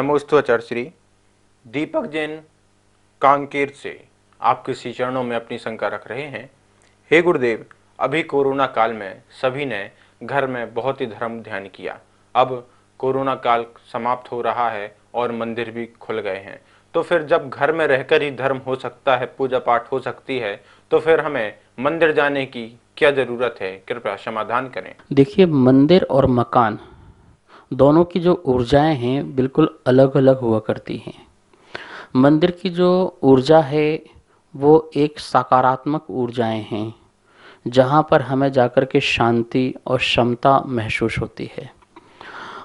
नमोस्तु आचार्य श्री। दीपक जैन कांकेर से आपके श्री चरणों में अपनी शंका रख रहे हैं। हे गुरुदेव, अभी कोरोना काल में सभी ने घर में बहुत ही धर्म ध्यान किया। अब कोरोना काल समाप्त हो रहा है और मंदिर भी खुल गए हैं, तो फिर जब घर में रहकर ही धर्म हो सकता है, पूजा पाठ हो सकती है, तो फिर हमें मंदिर जाने की क्या जरूरत है? कृपया समाधान करें। देखिए, मंदिर और मकान दोनों की जो ऊर्जाएं हैं बिल्कुल अलग अलग हुआ करती हैं। मंदिर की जो ऊर्जा है वो एक सकारात्मक ऊर्जाएं हैं, जहाँ पर हमें जाकर के शांति और क्षमता महसूस होती है।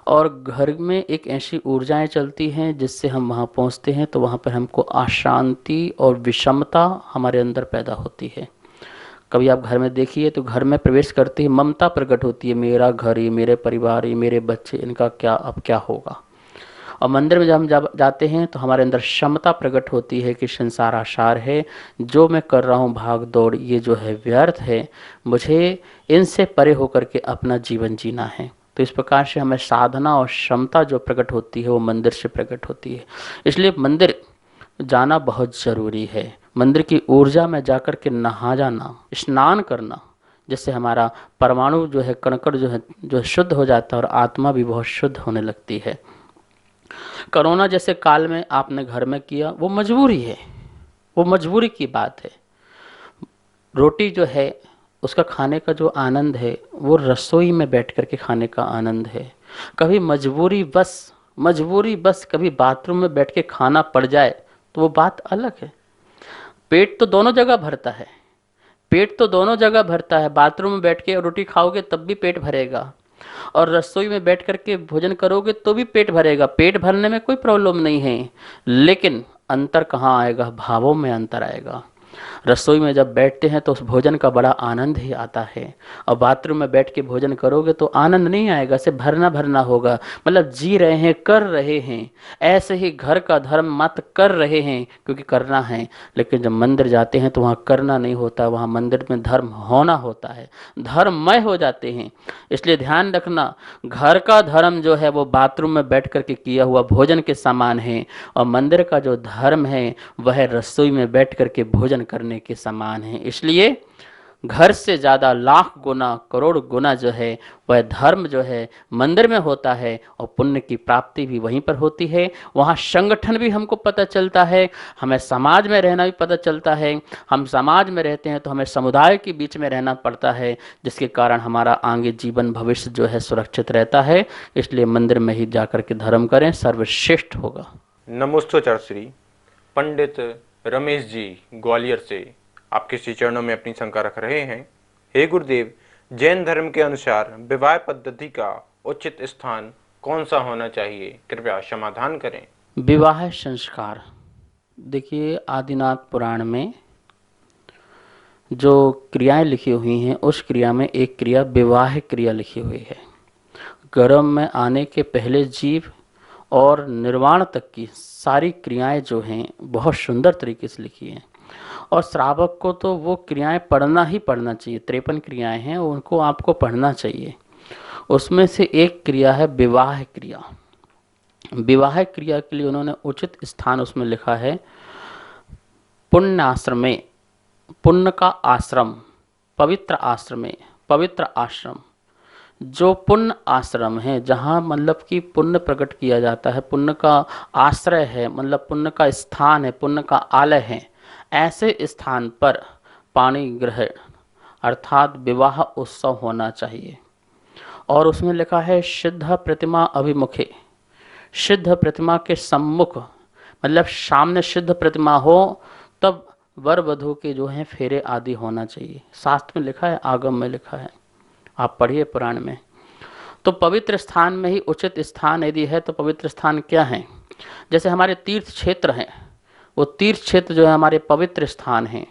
और घर में एक ऐसी ऊर्जाएं चलती हैं जिससे हम वहाँ पहुँचते हैं तो वहाँ पर हमको अशांति और विषमता हमारे अंदर पैदा होती है। कभी आप घर में देखिए तो घर में प्रवेश करते ही ममता प्रकट होती है, मेरा घर, ये मेरे परिवार, ये मेरे बच्चे, इनका क्या अब क्या होगा। और मंदिर में जब हम जाते हैं तो हमारे अंदर क्षमता प्रकट होती है कि संसार आसार है, जो मैं कर रहा हूँ भाग दौड़ ये जो है व्यर्थ है, मुझे इनसे परे होकर के अपना जीवन जीना है। तो इस प्रकार से हमें साधना और क्षमता जो प्रकट होती है वो मंदिर से प्रकट होती है। इसलिए मंदिर जाना बहुत ज़रूरी है। मंदिर की ऊर्जा में जाकर के नहा जाना, स्नान करना, जिससे हमारा परमाणु जो है, कणकण जो शुद्ध हो जाता है और आत्मा भी बहुत शुद्ध होने लगती है। कोरोना जैसे काल में आपने घर में किया, वो मजबूरी है, वो मजबूरी की बात है। रोटी जो है उसका खाने का जो आनंद है वो रसोई में बैठ कर के खाने का आनंद है। कभी मजबूरी बस कभी बाथरूम में बैठ के खाना पड़ जाए तो वो बात अलग है। पेट तो दोनों जगह भरता है, पेट तो दोनों जगह भरता है। बाथरूम में बैठ के रोटी खाओगे तब भी पेट भरेगा, और रसोई में बैठ करके भोजन करोगे तो भी पेट भरेगा। पेट भरने में कोई प्रॉब्लम नहीं है, लेकिन अंतर कहाँ आएगा? भावों में अंतर आएगा। रसोई में जब बैठते हैं तो उस भोजन का बड़ा आनंद ही आता है, और बाथरूम में बैठ के भोजन करोगे तो आनंद नहीं आएगा, सिर्फ भरना भरना होगा। मतलब जी रहे हैं, कर रहे हैं। ऐसे ही घर का धर्म मत कर रहे हैं क्योंकि करना है, लेकिन जब मंदिर जाते हैं तो वहाँ करना नहीं होता, वहाँ मंदिर में धर्म होना होता है, धर्ममय हो जाते हैं। इसलिए ध्यान रखना, घर का धर्म जो है वो बाथरूम में बैठ कर के किया हुआ भोजन के समान है, और मंदिर का जो धर्म है वह रसोई में बैठ कर के भोजन करने के समान है। इसलिए घर से ज़्यादा लाख गुना करोड़ गुना जो है वह धर्म जो है मंदिर में होता है, और पुण्य की प्राप्ति भी वहीं पर होती है। वहाँ संगठन भी हमको पता चलता है, हमें समाज में रहना भी पता चलता है। हम समाज में रहते हैं तो हमें समुदाय के बीच में रहना पड़ता है, जिसके कारण हमारा आगे जीवन भविष्य जो है सुरक्षित रहता है। इसलिए मंदिर में ही जाकर के धर्म करें, सर्वश्रेष्ठ होगा। नमोस्तु आचार्य श्री। पंडित रमेश जी ग्वालियर से आपके श्री चरणों में अपनी शंका रख रहे हैं। हे गुरुदेव, जैन धर्म के अनुसार विवाह पद्धति का उचित स्थान कौन सा होना चाहिए? कृपया समाधान करें। विवाह संस्कार, देखिए आदिनाथ पुराण में जो क्रियाएं लिखी हुई हैं उस क्रिया में एक क्रिया विवाह क्रिया लिखी हुई है। गर्भ में आने के पहले जीव और निर्वाण तक की सारी क्रियाएं जो हैं बहुत सुंदर तरीके से लिखी हैं, और श्रावक को तो वो क्रियाएं पढ़ना ही पढ़ना चाहिए। 53 क्रियाएं हैं, उनको आपको पढ़ना चाहिए। उसमें से एक क्रिया है विवाह क्रिया। विवाह क्रिया के लिए उन्होंने उचित स्थान उसमें लिखा है, पुण्य आश्रम में, पुण्य का आश्रम, पवित्र आश्रम में, पवित्र आश्रम। जो पुण्य आश्रम है, जहाँ मतलब कि पुण्य प्रकट किया जाता है, पुण्य का आश्रय है, मतलब पुण्य का स्थान है, पुण्य का आलय है, ऐसे स्थान पर पाणी ग्रहण अर्थात विवाह उत्सव होना चाहिए। और उसमें लिखा है सिद्ध प्रतिमा अभिमुखे, सिद्ध प्रतिमा के सम्मुख, मतलब सामने सिद्ध प्रतिमा हो तब वर वधू के जो हैं फेरे आदि होना चाहिए। शास्त्र में लिखा है, आगम में लिखा है, आप पढ़िए पुराण में। तो पवित्र स्थान में ही उचित स्थान यदि है तो पवित्र स्थान क्या है? जैसे हमारे तीर्थ क्षेत्र हैं, वो तीर्थ क्षेत्र जो है हमारे पवित्र स्थान हैं।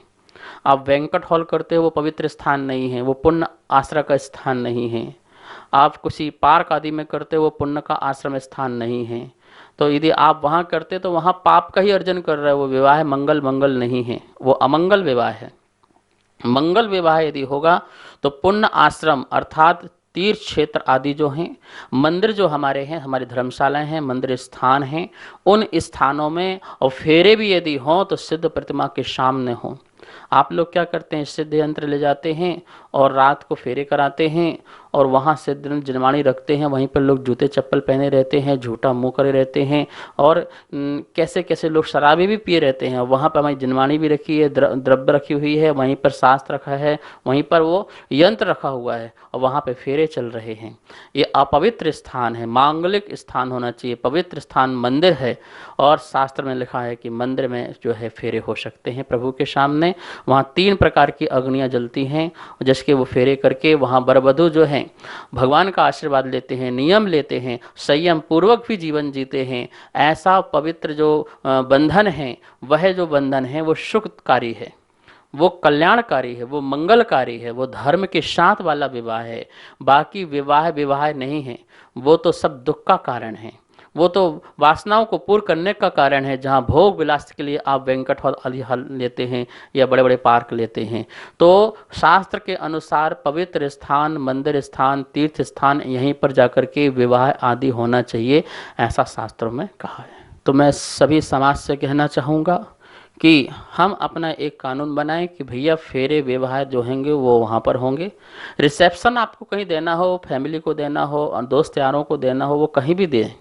आप वेंकट हॉल करते हो वो पवित्र स्थान नहीं है, वो पुण्य आश्रय का स्थान नहीं है। आप किसी पार्क आदि में करते हो वो पुण्य का आश्रम स्थान नहीं है। तो यदि आप वहाँ करते तो वहाँ पाप का ही अर्जन कर रहे हो। वो विवाह मंगल नहीं है, वो अमंगल विवाह है। मंगल विवाह यदि होगा तो पुण्य आश्रम अर्थात तीर्थ क्षेत्र आदि जो हैं, मंदिर जो हमारे हैं, हमारी धर्मशालाएं हैं, मंदिर स्थान हैं, उन स्थानों में और फेरे भी यदि हों तो सिद्ध प्रतिमा के सामने हों। आप लोग क्या करते हैं, सिद्ध यंत्र ले जाते हैं और रात को फेरे कराते हैं और वहाँ सिद्ध जिनवाणी रखते हैं, वहीं पर लोग जूते चप्पल पहने रहते हैं, झूठा मुंह करे रहते हैं और कैसे कैसे लोग शराबी भी पिए रहते हैं। वहाँ पर हमारी जिनवाणी भी रखी है, द्रव्य रखी हुई है, वहीं पर शास्त्र रखा है, वहीं पर वो यंत्र रखा हुआ है और वहाँ पे फेरे चल रहे हैं। ये अपवित्र स्थान है, मांगलिक स्थान होना चाहिए। पवित्र स्थान मंदिर है और शास्त्र में लिखा है कि मंदिर में जो है फेरे हो सकते हैं प्रभु के सामने। वहाँ 3 प्रकार की अग्नियाँ जलती हैं जिसके वो फेरे करके वहाँ वर-वधू जो हैं भगवान का आशीर्वाद लेते हैं, नियम लेते हैं, संयम पूर्वक भी जीवन जीते हैं। ऐसा पवित्र जो बंधन है, वह जो बंधन है वो सुखकारी है, वो कल्याणकारी है, वो मंगलकारी है, वो धर्म के साथ वाला विवाह है। बाकी विवाह विवाह नहीं है, वो तो सब दुख का कारण है, वो तो वासनाओं को पूर्ण करने का कारण है। जहाँ भोग विलास के लिए आप बैंक्वेट हॉल लेते हैं या बड़े बड़े पार्क लेते हैं, तो शास्त्र के अनुसार पवित्र स्थान, मंदिर स्थान, तीर्थ स्थान, यहीं पर जाकर के विवाह आदि होना चाहिए, ऐसा शास्त्रों में कहा है। तो मैं सभी समाज से कहना चाहूँगा कि हम अपना एक कानून बनाएं कि भैया फेरे विवाह जो होंगे वो वहाँ पर होंगे। रिसेप्शन आपको कहीं देना हो, फैमिली को देना हो और दोस्त यारों को देना हो, वो कहीं भी दें,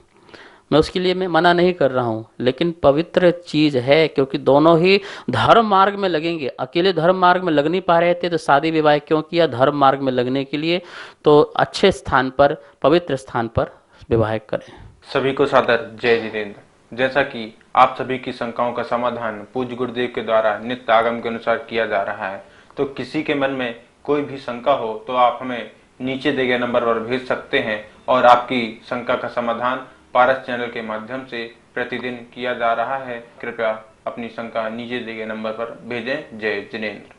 मैं उसके लिए मैं मना नहीं कर रहा हूँ, लेकिन पवित्र चीज़ है, क्योंकि दोनों ही धर्म मार्ग में लगेंगे। अकेले धर्म मार्ग में लग नहीं पा रहे थे तो शादी विवाह क्यों किया, धर्म मार्ग में लगने के लिए। तो अच्छे स्थान पर, पवित्र स्थान पर विवाह करें। सभी को सादर जय जितेंद्र। जैसा कि आप सभी की शंकाओं का समाधान पूज्य गुरुदेव के द्वारा नित्य आगम के अनुसार किया जा रहा है, तो किसी के मन में कोई भी शंका हो तो आप हमें नीचे दिए गए नंबर पर भेज सकते हैं और आपकी शंका का समाधान पारस चैनल के माध्यम से प्रतिदिन किया जा रहा है। कृपया अपनी शंका नीचे दिए गए नंबर पर भेजें। जय जिनेंद्र।